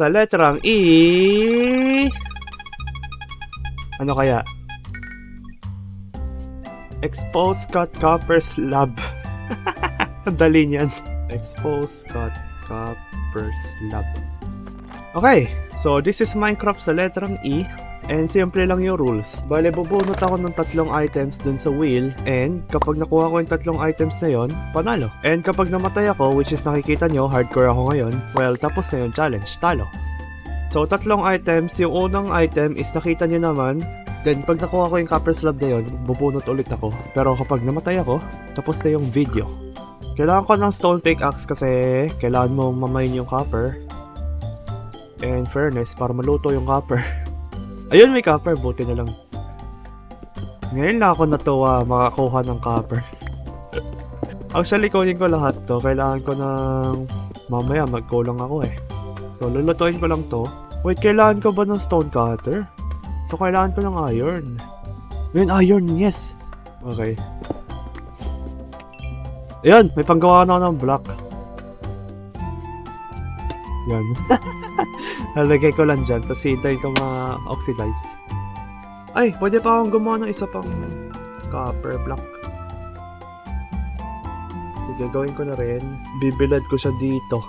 Sa letrang E... Ano kaya? Expose cut copper slab. Ang dali niyan. Expose cut copper slab. Okay, so this is Minecraft sa letrang E. And simple lang yung rules. Bale, bubunot ako ng 3 items dun sa wheel. And kapag nakuha ko yung 3 items na yon, panalo. And kapag namatay ako, which is nakikita nyo, hardcore ako ngayon, well, tapos na yung challenge, talo. So, 3 items. Yung unang item is nakita nyo naman. Then, pag nakuha ko yung copper slab na yun, bubunot ulit ako. Pero kapag namatay ako, tapos na yung video. Kailangan ko ng stone pickaxe kasi kailangan mo mamayin yung copper. And fairness, para maluto yung copper. Ayun, may copper. Buti na lang. Ngayon na ako natuwa makakuha ng copper. Actually, kunin ko lahat to. Kailangan ko ng... Mamaya, magkulang ako eh. So, lulutuin ko lang to. Wait, kailangan ko ba ng stone cutter? So, kailangan ko ng iron. Ngayon, iron, yes! Okay. Ayan, may panggawa na ako ng block. Yan. Nalagay ko lang dyan, tapos hintayin ko ma-oxidize. Ay, pwede pa akong gumawa ng isa pang copper block. Sige, gawin ko na rin. Bibilad ko siya dito.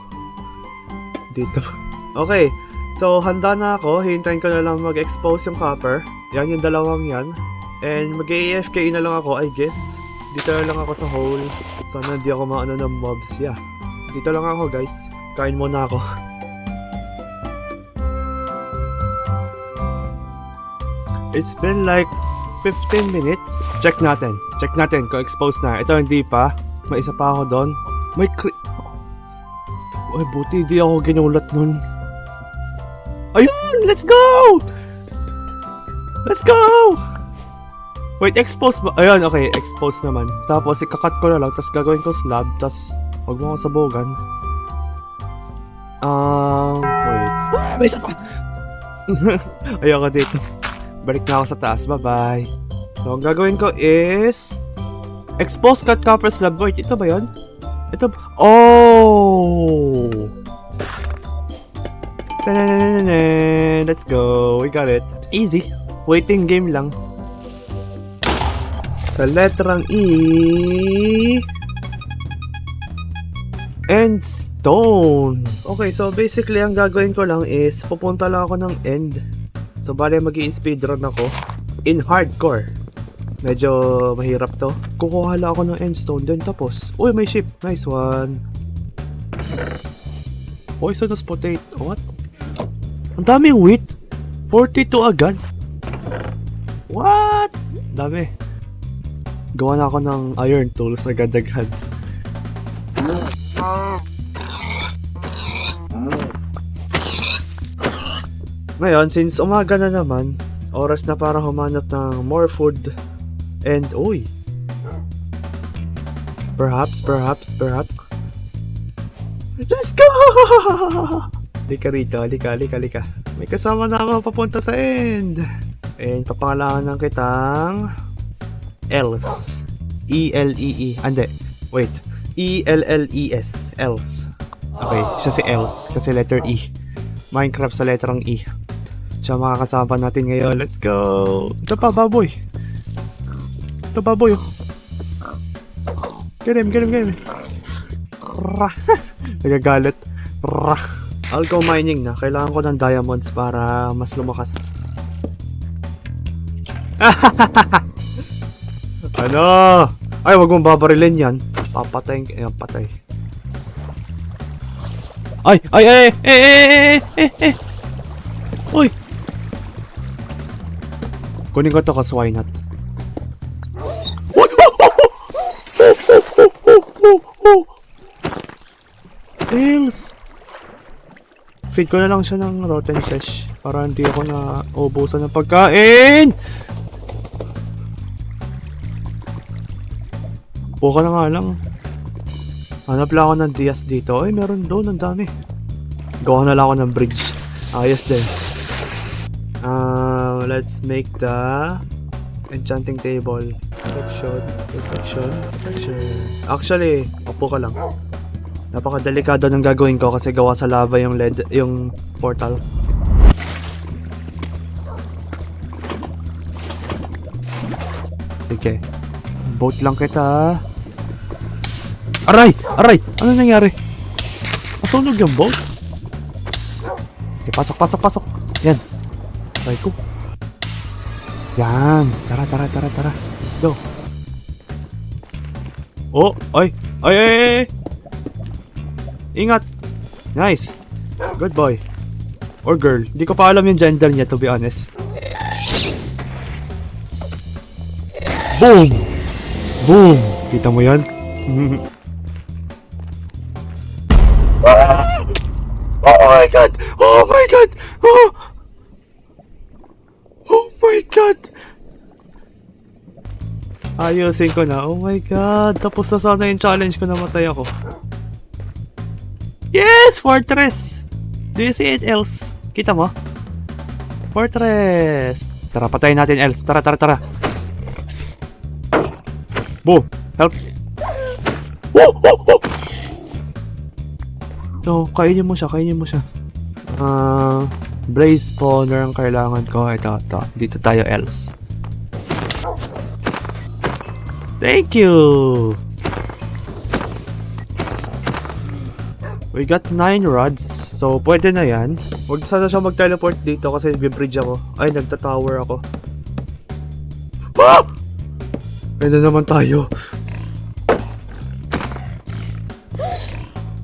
Dito. Okay, so handa na ako. Hintayin ko na lang mag-expose yung copper. Yan yung dalawang yan. And mag-AFK na lang ako, I guess. Dito na lang ako sa hole. Sana hindi ako maano ng mobs. Yeah. Dito lang ako, guys. Kain muna ako. It's been like 15 minutes. Check natin. Check natin kung exposed na. Ito hindi pa. May isa pa ako doon. May Uy, buti hindi ako ginulat nun. Ayun! Let's go! Let's go! Wait, expose ba? Ayun, okay. Expose naman. Tapos, ikakat ko na lang. Tapos, gagawin ko slab. Tapos, huwag mo akong sabugan. Wait. May isa pa! Ayoko dito. Balik na ako sa taas. Bye-bye. So, ang gagawin ko is... Expose cut copper slab. Wait, ito ba yun? Ito... Oh! Let's go. We got it. Easy. Waiting game lang. Sa letrang E... And stone. Okay, so basically, ang gagawin ko lang is pupunta lang ako ng end. So, bale mag-i-speedrun ako in hardcore. Medyo mahirap to. Kukuha lang ako ng endstone din tapos. Uy, may ship. Nice one. Poisonous potato. What? Ang daming wheat. 42 agad. What? Dami. Gawa na ako ng iron tools agad-agad. Ngayon, since umaga na naman, oras na para humanap ng more food. And, uy. Perhaps. Let's go! Lika rito, lika. May kasama na ako papunta sa end. And, papangalangan ng kitang... Else. E-L-E-E. Ande, wait. E-L-L-E-S. Else. Okay, siya si Else. Kasi letter E. Minecraft sa letrang E. Siya makakasama natin ngayon. Let's go! Ito pa, baboy. Ito, baboy. Get him. Rah! Nagagalit. Rah! I'll go mining na. Kailangan ko ng diamonds para mas lumakas. Ano? Ay, wag mong babarilin yan. Papatayin. Ayan, patay. Ay! Uy! Kunin ko to kasi why not? Else! Feed ko na lang siya ng rotten fish para hindi ako na ubusan ng pagkain! Buka na nga lang. Hanap lang ako ng Dias dito. Ay, meron doon. Ang dami. Gawa na lang ako ng bridge. Ayos din. Let's make the enchanting table. Protection. Actually, upo ka lang. Napakadelikado ng gagawin ko kasi gawa sa lava yung yung portal. Sige. Boat lang kita. Aray! Aray! Ano nangyari? Masunog yung boat? Okay, pasok, pasok, pasok. Yan. Aray ko. Yan. Tara, tara, tara, tara. Let's go. Oh! Ay! Ay! Ay! Ay! Ingat! Nice! Good boy. Or girl. Hindi ko pa alam yung gender niya, to be honest. Boom! Boom! Kita mo yan? Oh my god! Oh my god! Oh! Oh my god! Ayusin ko na. Oh my god! Tapos na sana yung challenge ko, namatay ako. Yes! Fortress! Do you see it, else? Kita mo? Fortress! Tara, patayin natin, else. Tara, tara, tara. Boom! Help! Oh! Oh! Oh! So, kainin mo siya, kainin mo siya. Blaze spawner ang kailangan ko. Ito, ito. Dito tayo, else. Thank you! We got 9 rods, so pwede na yan. Huwag sana siya mag-teleport dito kasi bibridge ako. Ay, nagta-tower ako. Ah! Ayun na naman tayo.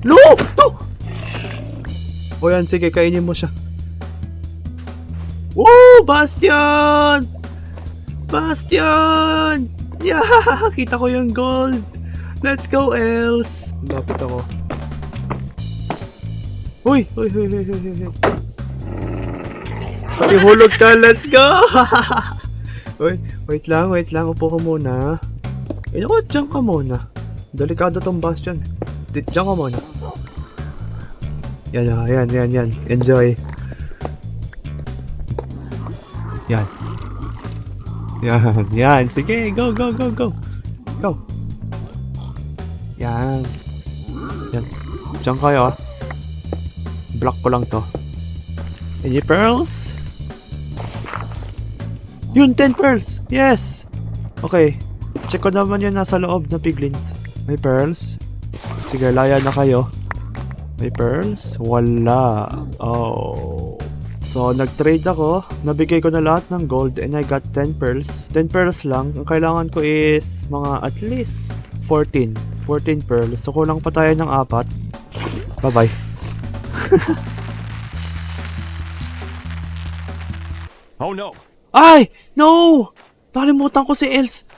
No! No! O yan, sige, kainin mo siya. Woo! Bastion! Bastion! Yeah! Kita ko yung gold! Let's go, else! Lapit ako. Uy! Uy! Uy! Uy! Uy! Uy! Pakihulog ka! Let's go! Uy! Wait lang! Wait lang! Upo ka muna. Eh, naku, dyan ka muna. Delikado tong bastion. Dyan ka muna. Yan, yan, yan, yan. Enjoy. Yan. Yan, yan. Sige, go, go, go, go. Go. Yan. Yan. Diyan kayo, ah. Block ko lang to. Any pearls? Yun, 10 pearls! Yes! Okay. Check ko naman yun nasa loob na piglins. May pearls? Sige, laya na kayo. May pearls? Wala. Oh. So, nag-trade ako. Nabigay ko na lahat ng gold and I got 10 pearls. 10 pearls lang. Ang kailangan ko is mga at least 14. 14 pearls. So, kulang pa tayo ng 4. Bye-bye. Oh no! Ay! No! Nakalimutan ko si Els.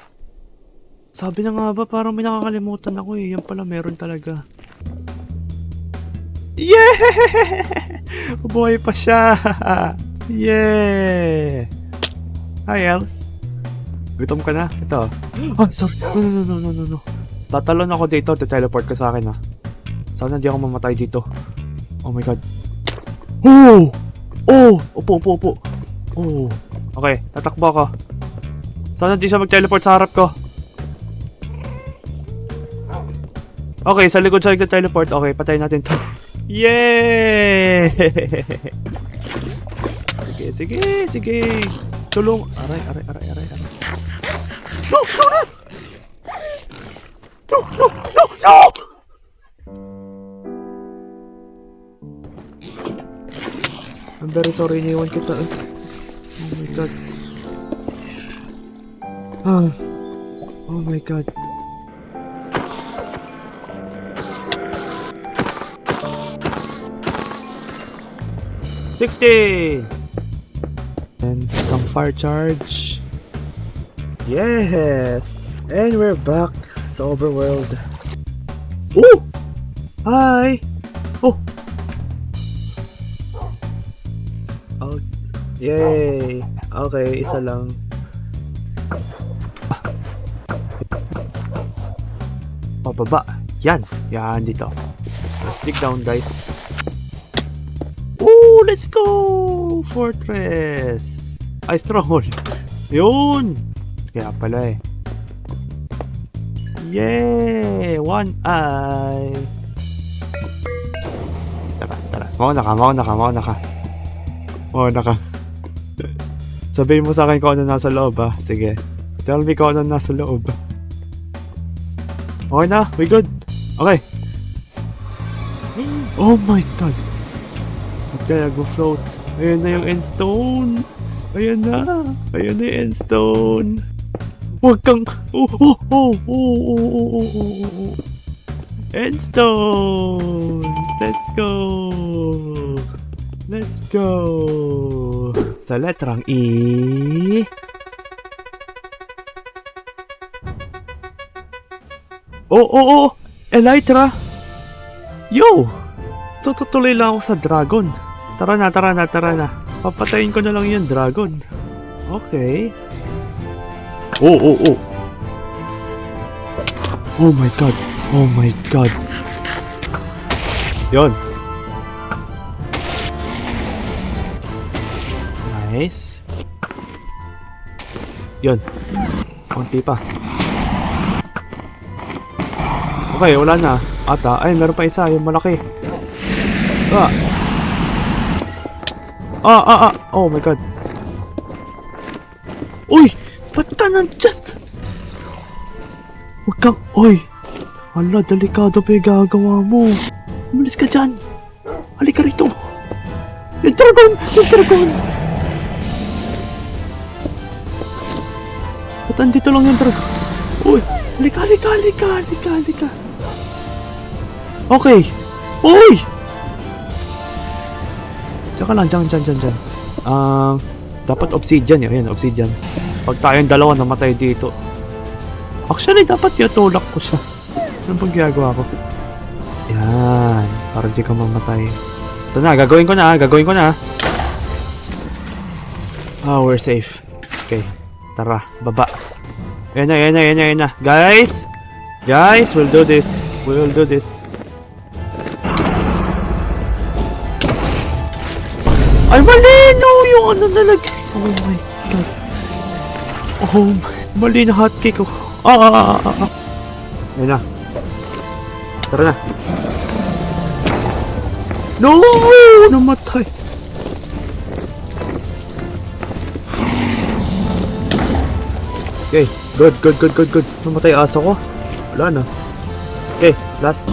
Sabi na nga ba, parang may nakakalimutan ako eh. Yan pala, meron talaga. Yeah! Buhay pa siya! Yeah! Hi, Els. Gutom ka na? Ito. Ah, sorry. No, no, no, no, no, no. Tatalon ako dito. Te-teleport ka sa akin, ha. Sana hindi ako mamatay dito. Oh my god. Oh! Oh! Upo, upo, upo. Oh. Okay, tatakbo ako. Sana hindi siya mag-teleport sa harap ko. Okay, sa likod siya nag-teleport. Okay, patayin natin to. Yay! Sige, sige, sige. Tulong. Aray, aray, aray, aray, aray. No, no, no! No, no, no, no! I'm very sorry, iniwan kita. Oh my god. Ah. Oh my god. $60! And some fire charge. Yes! And we're back sa overworld. Oh! Hi! Oh! Oh! Yay! Okay, isa lang. Pababa. Yan! Yan dito. Let's dig down, guys. Oh, let's go! Fortress! Ay, stronghold. Yun! Kaya pala eh. Yay! One eye! Mauna ka. Sabihin mo sa akin kung ano nasa loob, ha? Sige. Tell me kung ano nasa loob. Okay na, we good. Okay. Oh my god. Ba't kaya nag-float? Ayan na yung end stone. Ayan na yung end stone. Huwag kang... End stone. Let's go. Sa letrang E. Oh, Elytra. Yo! So tutuloy lang ako sa dragon. Tara na. Papatayin ko na lang yung dragon. Okay. Oh. Oh my god. Yon. Nice. Yon. Konti pa. Okay, wala na. Ata. Ay, meron pa isa. Yung malaki. Oh my god. Uy! Ba't ka nandyan? Huwag kang... Uy! Hala, delikado pa yung gagawa mo. Umalis ka dyan. Halika rito. Yung dragon! Ba't andito lang yung dragon? Uy! Halika. Okay. Uy! Tsaka lang, dyan. Dapat obsidian yun. Ayan, obsidian. Pag tayong dalawa namatay dito. Actually, dapat itulak ko siya. Ano bang ginagawa ko? Yan. Para di ka mamatay. Ito na, gagawin ko na. We're safe. Okay. Tara, baba. Ayan na. Guys, we'll do this. Ay, mali! No! Yung ano nalagay. Oh my god. Oh, mali na hotkey ko. Ayan na. Tara na. No! Namatay. Okay, good. Namatay aso ko. Wala na. Okay, last.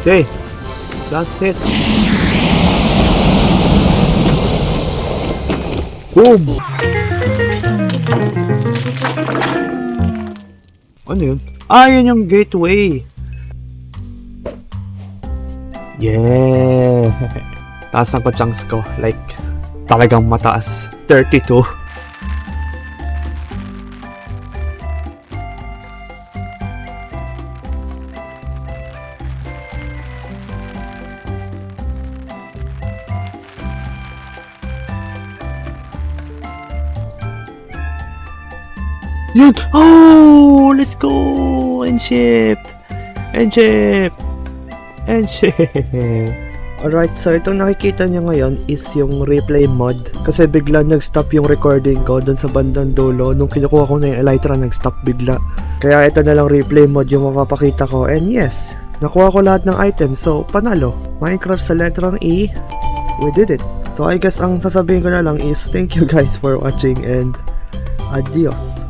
Okay, last hit. Boom! Ano yun? Yun yung gateway. Yeah! Taas ang chunks ko. Like, talagang mataas. 32. Yun! Oh! Let's go! Endship! Alright, so itong nakikita nyo ngayon is yung replay mod. Kasi bigla nag-stop yung recording ko dun sa bandang dulo. Nung kinukuha ko na yung Elytra, nag-stop bigla. Kaya ito na lang replay mod yung mapapakita ko. And yes, nakuha ko lahat ng items. So, panalo. Minecraft sa letrang E. We did it. So, I guess ang sasabihin ko na lang is thank you guys for watching and adios.